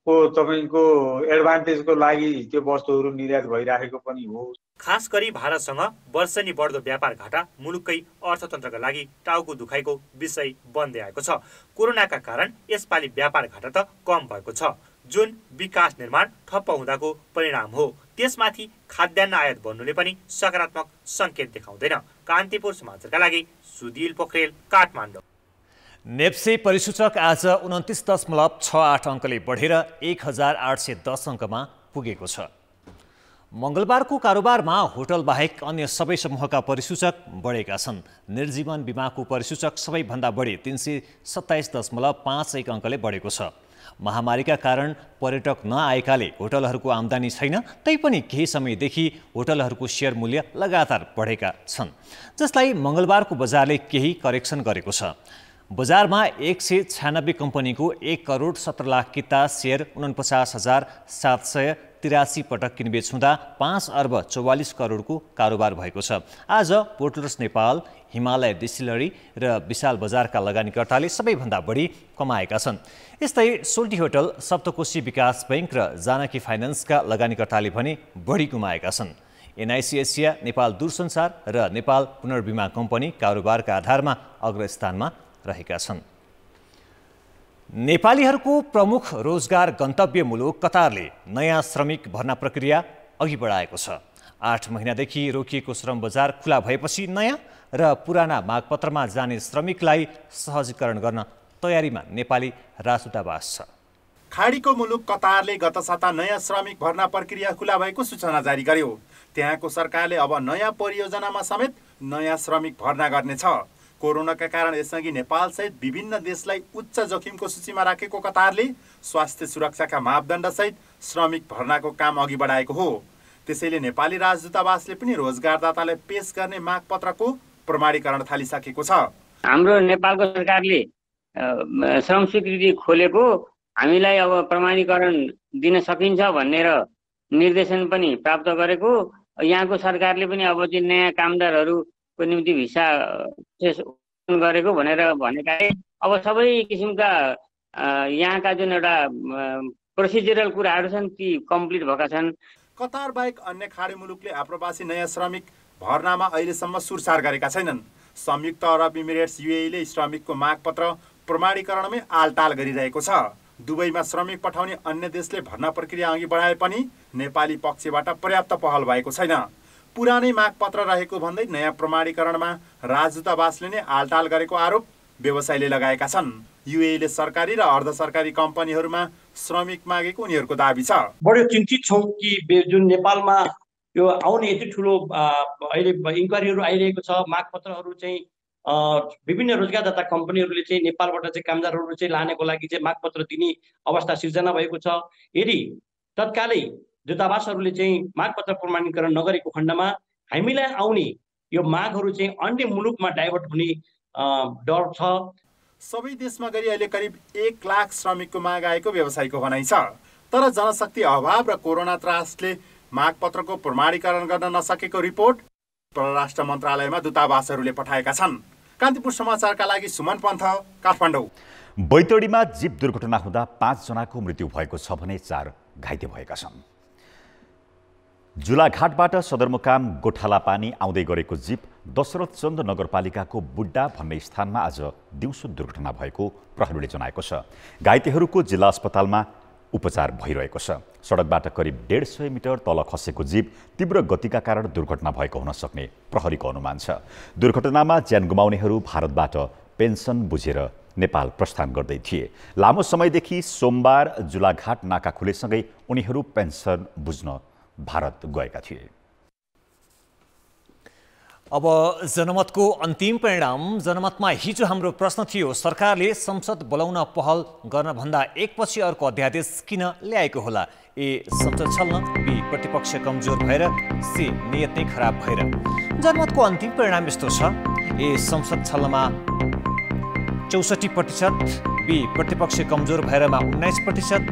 Speaker 15: को तपाईको एडभान्टेजको लागि त्यो वस्तुहरू निर्यात भइराखेको पनि हो।
Speaker 3: खास गरी भारतसँग वर्षेनी बढ्दो व्यापार घाटा मुलुककै अर्थतन्त्रका लागि टाउको दुखाइको विषय बन्दै आएको छ। कोरोनाका कारण यसपालि व्यापार घाटा त कम भएको छ, जुन विकास निर्माण ठप्प हुँदाको परिणाम हो। त्यसमाथि खाद्यान्न आयात बढ्नुले पनि सकारात्मक संकेत देखाउँदैन। कान्तिपुर समाचारका लागि सुधिल पोखरेल, काठमाडौँ।
Speaker 1: नेप्से परिसूचक आज 29.68 अङ्कले बढेर 1810 अङ्कमा पुगेको छ। मङ्गलबारको कारोबारमा होटल बाहेक अन्य सबै समूहका परिसूचक बढेका छन्। निर्जीवन बीमाको परिसूचक सबैभन्दा बढी 327.51 अङ्कले बढेको छ। महामारीका कारण पर्यटक नआएकाले होटलहरूको आम्दानी छैन, तैपनि केही समयदेखि होटलहरूको सेयर मूल्य लगातार बढेका छन्, जसलाई मङ्गलबारको बजारले केही करेक्सन गरेको छ। बजारमा 196 कम्पनीको 1 करोड 17 लाख किता सेयर 49,783 पटक किनबेच हुँदा 5 अर्ब 44 करोडको कारोबार भएको छ। आज पोर्टलर्स नेपाल, हिमालय डिस्टिलरी र विशाल बजारका लगानीकर्ताले सबैभन्दा बढी कमाएका छन्। यस्तै सोल्टी होटल, सप्तकोशी विकास बैंक र जानकी फाइनान्सका लगानीकर्ताले भने बढी गुमाएका छन्। एनआइसी एसिया, नेपाल दूरसञ्चार र नेपाल पुनर्बीमा कम्पनी कारोबारका आधारमा अग्रस्थानमा रहेका छन्। नेपालीहरूको प्रमुख रोजगार गन्तव्य मुलुक कतारले नयाँ श्रमिक भर्ना प्रक्रिया अघि बढाएको छ। 8 महिनादेखि रोकिएको श्रम बजार खुला भएपछि नयाँ र पुराना मागपत्रमा जाने श्रमिकलाई सहजीकरण गर्न तयारीमा नेपाली राजदूतावास छ।
Speaker 22: खाडीको मुलुक कतारले गत साता नयाँ श्रमिक भर्ना प्रक्रिया खुला भएको सूचना जारी गर्यो। त्यहाँको सरकारले अब नयाँ परियोजनामा समेत नयाँ श्रमिक भर्ना गर्नेछ। कोरोनाका कारण यसअघि नेपालसहित विभिन्न देशलाई उच्च जोखिमको सूचीमा राखेको कतारले स्वास्थ्य सुरक्षाका मापदण्डसहित श्रमिक भर्नाको काम अघि बढाएको हो। त्यसैले नेपाली राजदूतावासले पनि रोजगारदातालाई पेश गर्ने मागपत्रको प्रमाणीकरण थालिसकेको छ।
Speaker 23: हाम्रो नेपालको सरकारले श्रम स्वीकृति खोलेको हामीलाई अब प्रमाणीकरण दिन सकिन्छ भनेर निर्देशन पनि प्राप्त गरेको। यहाँको सरकारले पनि अब चाहिँ नयाँ कामदारहरूको निम्ति भिसा गरेको भनेर भनेकाले अब सबै किसिमका यहाँका जुन एउटा प्रोसिजरल कुराहरू छन् ती कम्प्लिट भएका छन्।
Speaker 22: कतार बाहेक अन्य खाडी मुलुकले आप्रवासी नयाँ श्रमिक भर्नामा अहिलेसम्म सुरसार गरेका छैनन्। संयुक्त अरब इमिरेट्स युएईले श्रमिकको मागपत्र प्रमाणीकरणमै आलटाल गरिरहेको छ। दुबईमा श्रमिक पठाउने अन्य देशले भर्ना प्रक्रिया अघि बढाए पनि नेपाली पक्षबाट पर्याप्त पहल भएको छैन। पुरानै मागपत्र रहेको भन्दै नयाँ प्रमाणीकरणमा राजदूतावासले नै आलटाल गरेको आरोप व्यवसायीले लगाएका छन्। युएले सरकारी र अर्ध सरकारी कम्पनीहरूमा श्रमिक मागेको उनीहरूको दाबी छ।
Speaker 4: बडो चिन्तित छौँ कि जुन नेपालमा यो आउने यति ठुलो अहिले इन्क्वायरीहरू आइरहेको छ, मागपत्रहरू चाहिँ विभिन्न रोजगारदाता कम्पनीहरूले चाहिँ नेपालबाट चाहिँ कामदारहरू चाहिँ लानेको लागि चाहिँ मागपत्र दिने अवस्था सिर्जना भएको छ। यदि तत्कालै दूतावासहरूले चाहिँ मागपत्र प्रमाणीकरण नगरेको खण्डमा हामीलाई आउने यो मागहरू चाहिँ अन्य मुलुकमा डाइभर्ट हुने डर छ।
Speaker 22: सबै देशमा गरी अहिले करिब 1 लाख श्रमिकको माग आएको व्यवसायीको भनाइ छ। तर जनशक्ति अभाव र कोरोना त्रासले मागपत्रको प्रमाणीकरण गर्न नसकेको रिपोर्ट परराष्ट्र मन्त्रालयमा दूतावासहरूले पठाएका छन्। कान्तिपुर समाचारका लागि सुमन पन्थ, काठमाडौँ।
Speaker 2: बैतडीमा जीप दुर्घटना हुँदा 5 जनाको मृत्यु भएको छ भने 4 घाइते भएका छन्। जुलाघाटबाट सदरमुकाम गोठालापानी आउँदै गरेको जीप दशरथचन्द नगरपालिकाको बुड्डा भन्ने स्थानमा आज दिउँसो दुर्घटना भएको प्रहरीले जनाएको छ। घाइतेहरूको जिल्ला अस्पतालमा उपचार भइरहेको छ। सडकबाट करिब 150 मिटर तल खसेको जीप तीव्र गतिका कारण दुर्घटना भएको हुन सक्ने प्रहरीको अनुमान छ। दुर्घटनामा ज्यान गुमाउनेहरू भारतबाट पेन्सन बुझेर नेपाल प्रस्थान गर्दै थिए। लामो समयदेखि सोमबार जुलाघाट नाका खुलेसँगै उनीहरू पेन्सन बुझ्न भारत गएका थिए।
Speaker 1: अब जनमतको अन्तिम परिणाम। जनमतमा हिजो हाम्रो प्रश्न थियो, सरकारले संसद बोलाउन पहल गर्न भन्दा एकपछि अर्को अध्यादेश किन ल्याएको होला? ए, संसद छल्न, बी, प्रतिपक्ष कमजोर भएर, सी, नियत नै खराब भएर। जनमतको अन्तिम परिणाम यस्तो छ, ए, संसद छल्नमा 64%, बी, प्रतिपक्ष कमजोर भएरमा 19%,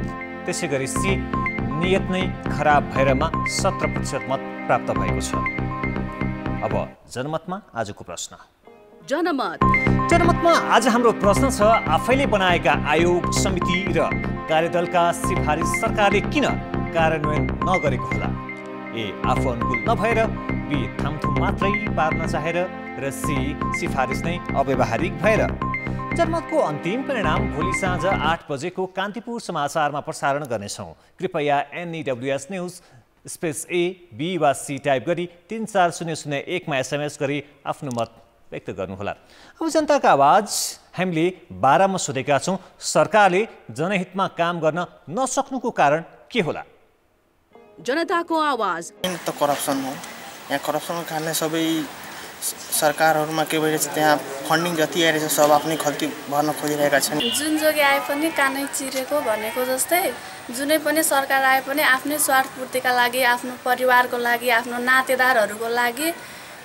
Speaker 1: त्यसै गरी सी, नियत नै खराब भएरमा 17% मत प्राप्त भएको छ। अब जनमतमा आजको प्रश्न। जनमतमा आज हाम्रो प्रश्न छ, आफैले बनाएका आयोग, समिति र कार्यदलका सिफारिस सरकारले किन कार्यान्वयन नगरेको होला? ए, आफू अनुकूल नभएर, बी, थामथुम मात्रै पार्न चाहेर, र सी, सिफारिस नै अव्यावहारिक भएर। जनमतको अन्तिम परिणाम भोलि साँझ 8 बजेको कान्तिपुर समाचारमा प्रसारण गर्नेछौँ। कृपया NEWS news space A, B वा सी टाइप गरी 34001 मा SMS गरी आफ्नो मत व्यक्त गर्नुहोला। अब जनताका आवाज हामीले 12 मा सोधेका छौँ, सरकारले जनहितमा काम गर्न नसक्नुको कारण के होला?
Speaker 5: जनताको आवाज।
Speaker 7: त करप्सन हो। यहाँ करप्सनको कारणले सबै सरकारहरूमा के भइरहेछ, त्यहाँ फन्डिङ जति आइरहेछ सब आफ्नै खल्ती भर्न खोजिरहेका छन्।
Speaker 24: जुन जोगी आए पनि कानै चिरेको भनेको जस्तै जुनै पनि सरकार आए पनि आफ्नै स्वार्थपूर्तिका लागि, आफ्नो परिवारको लागि, आफ्नो नातेदारहरूको लागि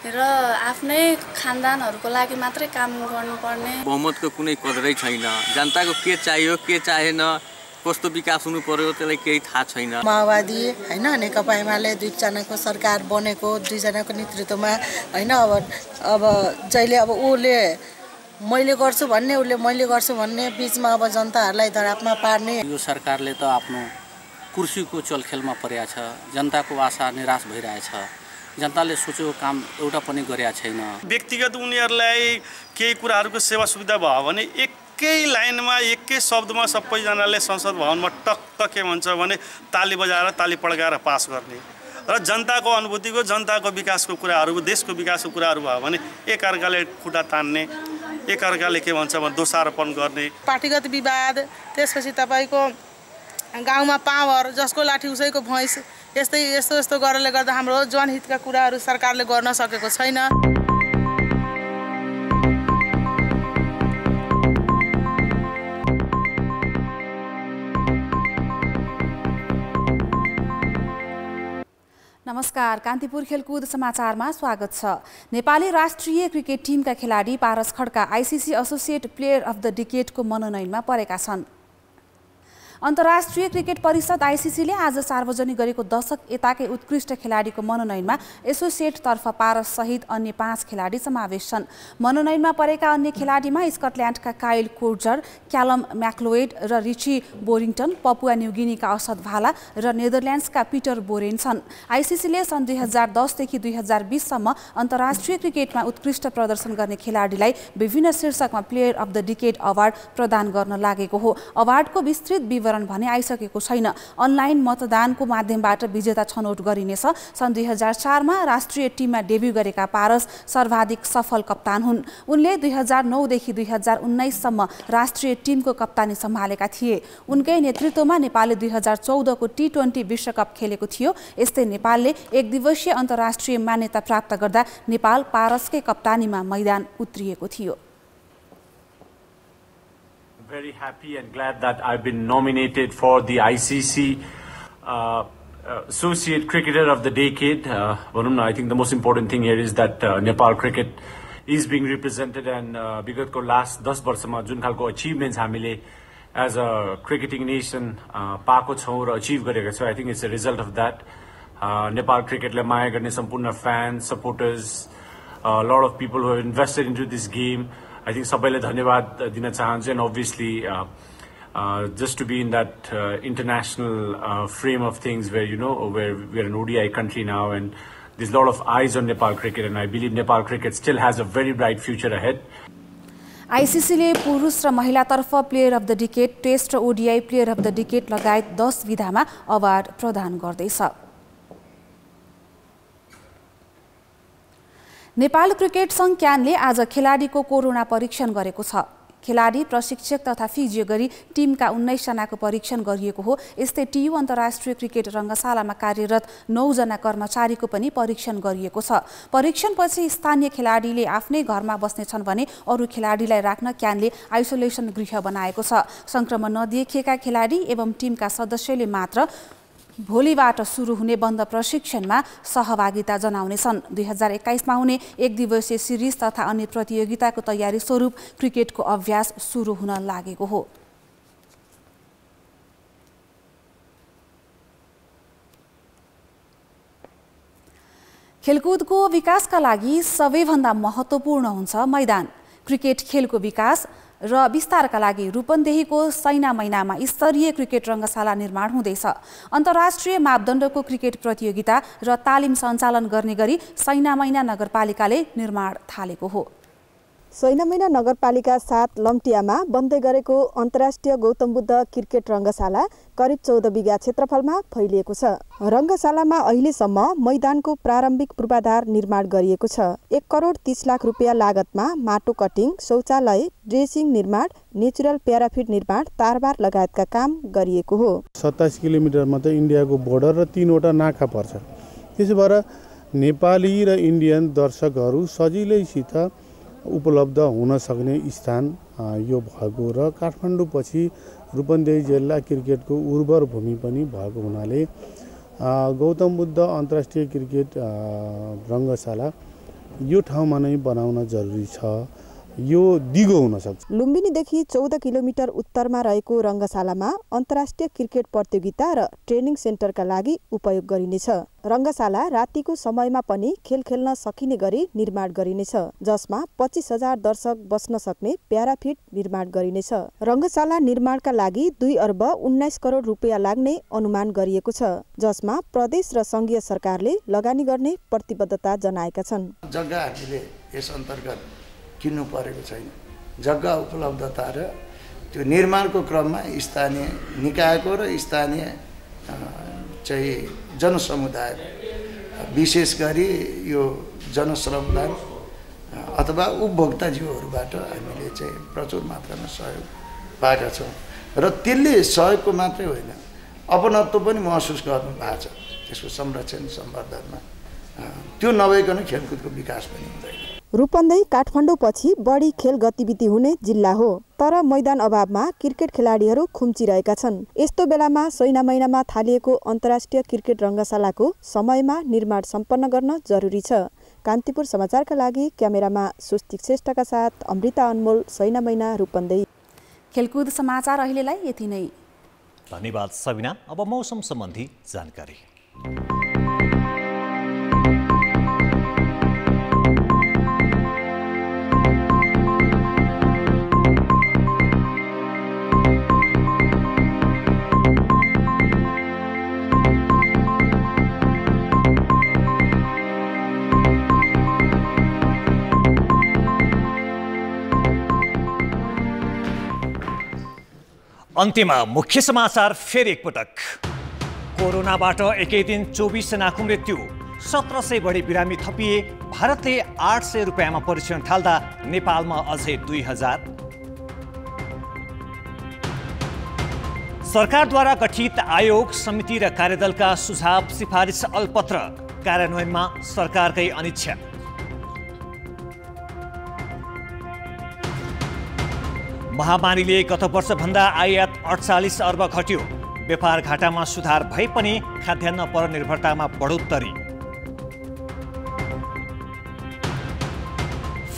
Speaker 24: र आफ्नै खानदानहरूको लागि मात्रै काम गर्नुपर्ने।
Speaker 25: बहुमतको कुनै कदरै छैन। जनताको के चाहियो, के चाहेन, कस्तो विकास हुनु पर्यो त्यसलाई केही थाहा छैन।
Speaker 26: माओवादी हैन, नेकपा एमाले 2 जनाको सरकार बनेको, 2 जनाको नेतृत्वमा हैन। अब जहिले अब उले मैले गर्छु भन्ने, उले मैले गर्छु भन्ने बीचमा अब जनताहरूलाई दरापमा पार्ने।
Speaker 27: यो सरकारले त आफ्नो कुर्सीको चलखेलमा परेको छ। जनताको आशा निराश भइरहेछ। जनताले सोचेको काम एउटा पनि गरेका छैन।
Speaker 28: व्यक्तिगत उनीहरूलाई केही कुराहरूको सेवा सुविधा भयो भने एकै लाइनमा, एकै शब्दमा सबैजनाले संसद भवनमा टक्क के भन्छ भने ताली बजाएर, ताली पड्काएर पास गर्ने र जनताको अनुभूतिको, जनताको विकासको कुराहरू, देशको विकासको कुराहरू भयो भने एकअर्काले खुट्टा तान्ने, एकअर्काले के भन्छ भने दोषारोपण गर्ने।
Speaker 26: पार्टीगत विवाद, त्यसपछि तपाईँको गाउँमा पावर, जसको लाठी उसैको भैँस, यस्तो गर्नले गर्दा हाम्रो जनहितका कुराहरू सरकारले गर्न सकेको छैन।
Speaker 29: नमस्कार, कान्तिपुर खेलकुद समाचारमा स्वागत छ। नेपाली राष्ट्रिय क्रिकेट टिमका खेलाडी Paras Khadka ICC associate player of the डिकेडको मनोनयनमा परेका छन्। अन्तर्राष्ट्रिय क्रिकेट परिषद ICCले आज सार्वजनिक गरेको दशक यताकै उत्कृष्ट खेलाडीको मनोनयनमा एसोसिएटतर्फ पारस सहित अन्य 5 खेलाडी समावेश छन्। मनोनयनमा परेका अन्य खेलाडीमा स्कटल्यान्डका काइल कोर्जर, क्यालम म्याक्लोएड र रिची बोरिङटन, पपुवा न्युगिनीका असद भाला र नेदरल्यान्ड्सका पिटर बोरेन छन्। ICCले सन् 2010 देखि 2020 सम्म अन्तर्राष्ट्रिय क्रिकेटमा उत्कृष्ट प्रदर्शन गर्ने खेलाडीलाई विभिन्न शीर्षकमा player of the decade award प्रदान गर्न लागेको हो। अवार्डको विस्तृत विवरण चरण भने आइसकेको छैन। अनलाइन मतदानको माध्यमबाट विजेता छनौट गरिनेछ। सन् 2004मा राष्ट्रिय टिममा डेब्यू गरेका पारस सर्वाधिक सफल कप्तान हुन्। उनले 2009 देखि 2019 सम्म राष्ट्रिय टिमको कप्तानी सम्हालेका थिए। उनकै नेतृत्वमा नेपालले 2014 को T20 विश्वकप खेलेको थियो। यस्तै नेपालले एक दिवसीय अन्तर्राष्ट्रिय मान्यता प्राप्त गर्दा नेपाल पारसकै कप्तानीमा मैदान उत्रिएको थियो।
Speaker 8: Very happy and glad that I've been nominated for the ICC Associate Cricketer of the Decade. I think the most important thing here is that Nepal cricket is being represented, and विगतको लास्ट 10 वर्षमा जुन खालको achievements हामीले as a cricketing nation पाएको छौं र achieve गरेका छौं, I think it's a result of that. Nepal cricketलाई माया गर्ने सम्पूर्ण fans, supporters, a lot of people who have invested into this game. I think सबैलाई धन्यवाद दिन चाहन्छु, and obviously just to be in that international frame of things where where we are an ODI country now, and there's a lot of eyes on Nepal cricket, and I believe Nepal cricket still has a very bright future ahead.
Speaker 29: आईसीसीले पुरुष र महिलातर्फ player of the decade, test र ODI player of the decade लगायत 10 विधामा अवार्ड प्रदान गर्दैछ। नेपाल क्रिकेट संघ क्यानले आज खेलाडीको कोरोना परीक्षण गरेको छ। खेलाडी, प्रशिक्षक तथा फिजियो गरी टिमका 19 जनाको परीक्षण गरिएको हो। यस्तै टियु अन्तर्राष्ट्रिय क्रिकेट रङ्गशालामा कार्यरत 9 जना कर्मचारीको पनि परीक्षण गरिएको छ। परीक्षणपछि स्थानीय खेलाडीले आफ्नै घरमा बस्नेछन् भने अरू खेलाडीलाई राख्न क्यानले आइसोलेसन गृह बनाएको छ। संक्रमण नदेखिएका खेलाडी एवं टिमका सदस्यले मात्र भोलिबाट सुरु हुने बन्द प्रशिक्षणमा सहभागिता जनाउनेछन्। 2021मा हुने एक दिवसीय सिरिज तथा अन्य प्रतियोगिताको तयारी स्वरूप क्रिकेटको अभ्यास सुरु हुन लागेको हो। खेलकुदको विकासका लागि सबैभन्दा महत्त्वपूर्ण हुन्छ मैदान। क्रिकेट खेलको विकास र विस्तारका लागि रूपन्देहीको सैना मैनामा स्तरीय क्रिकेट रङ्गशाला निर्माण हुँदैछ। अन्तर्राष्ट्रिय मापदण्डको क्रिकेट प्रतियोगिता र तालिम सञ्चालन गर्ने गरी सैना मैना नगरपालिकाले निर्माण थालेको हो।
Speaker 9: सैनामैना नगरपालिका 7 लम्टियामा बन्दै गरेको अन्तर्राष्ट्रिय गौतम बुद्ध क्रिकेट रङ्गशाला करिब 14 बिघा क्षेत्रफलमा फैलिएको छ। रङ्गशालामा अहिलेसम्म मैदानको प्रारम्भिक पूर्वाधार निर्माण गरिएको छ। 1 करोड 30 लाख रुपियाँ लागतमा माटो कटिङ, शौचालय, ड्रेसिङ निर्माण, नेचुरल प्याराफिट निर्माण, तारबार लगायतका काम गरिएको हो।
Speaker 10: 27 किलोमिटरमा त इन्डियाको बोर्डर र 3 वटा नाका पर्छ। त्यसो भएर नेपाली र इन्डियन दर्शकहरू सजिलैसित उपलब्ध हुन सक्ने स्थान यो भएको र काठमाडौँ पछि रूपन्देही जिल्ला क्रिकेटको उर्वर भूमि पनि भएको हुनाले गौतम बुद्ध अन्तर्राष्ट्रिय क्रिकेट रङ्गशाला यो ठाउँमा नै बनाउन जरुरी छ। यो दिगो हुन सक्छ।
Speaker 9: लुम्बिनीदेखि 14 किलोमिटर उत्तरमा रहेको रङ्गशालामा अन्तर्राष्ट्रिय क्रिकेट प्रतियोगिता र ट्रेनिङ सेन्टरका लागि उपयोग गरिनेछ। रङ्गशाला रातिको समयमा पनि खेल खेल्न सकिने गरी निर्माण गरिनेछ, जसमा 25,000 दर्शक बस्न सक्ने प्याराफिट निर्माण गरिनेछ। रङ्गशाला निर्माणका लागि 2 अर्ब 19 करोड रुपियाँ लाग्ने अनुमान गरिएको छ, जसमा प्रदेश र संघीय सरकारले लगानी गर्ने प्रतिबद्धता जनाएका छन्।
Speaker 11: जग्गा हामीले यस अन्तर्गत किन्नु परेको छैन। जग्गा उपलब्धता र त्यो निर्माणको क्रममा स्थानीय निकायको र स्थानीय चाहिँ जनसमुदाय, विशेष गरी यो जनसमुदाय अथवा उपभोक्ताज्यूहरूबाट हामीले चाहिँ प्रचुर मात्रामा सहयोग पाएका छौँ र त्यसले सहयोगको मात्रै होइन, अपनत्व पनि महसुस गर्नु भएको छ। त्यसको संरक्षण सम्वर्धनमा त्यो नभइकन खेलकुदको विकास पनि हुँदैन।
Speaker 9: रूपन्देही काठमाडौँ पछि बढी खेल गतिविधि हुने जिल्ला हो, तर मैदान अभावमा क्रिकेट खेलाडीहरू खुम्चिरहेका छन्। यस्तो बेलामा सैनामैनामा थालिएको अन्तर्राष्ट्रिय क्रिकेट रङ्गशालाको समयमा निर्माण सम्पन्न गर्न जरुरी छ। कान्तिपुर समाचारका लागि क्यामेरामा सुस्तिक श्रेष्ठका साथ अमृता अनमोल, सैनामैना, रूपन्देही।
Speaker 29: खेलकुद समाचार अहिलेलाई यति नै।
Speaker 1: धन्यवाद सबिना। अब मौसम सम्बन्धी जानकारी। अन्त्यमा मुख्य समाचार फेरि एकपटक। कोरोनाबाट एकै दिन 24 जनाको मृत्यु, 1700 बढी बिरामी थपिए। भारतले 800 रुपियाँमा परीक्षण थाल्दा नेपालमा अझै 2000। सरकारद्वारा गठित आयोग, समिति र कार्यदलका सुझाव सिफारिस अलपत्र, कार्यान्वयनमा सरकारकै अनिच्छा। महामारीले गत वर्षभन्दा आयात 48 अर्ब घट्यो। व्यापार घाटामा सुधार भए पनि खाद्यान्न परनिर्भरतामा बढोत्तरी।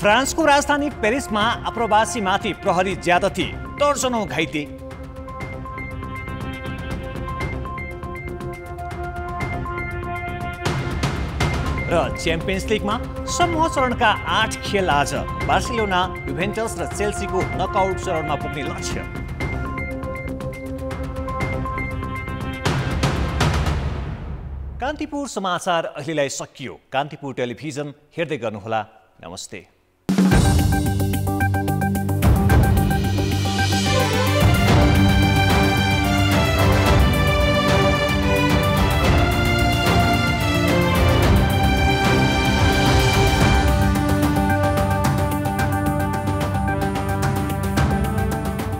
Speaker 1: फ्रान्सको राजधानी पेरिसमा आप्रवासीमाथि प्रहरी ज्यादती, दर्जनौं घाइते। र च्याम्पियन्स लिगमा समूह चरणका 8 खेल आज। बार्सिलोना, युभेन्टस र चेल्सीको नकआउट चरणमा पुग्ने लक्ष्य। कान्तिपुर समाचार अहिलेलाई सकियो। कान्तिपुर टेलिभिजन हेर्दै गर्नुहोला। नमस्ते।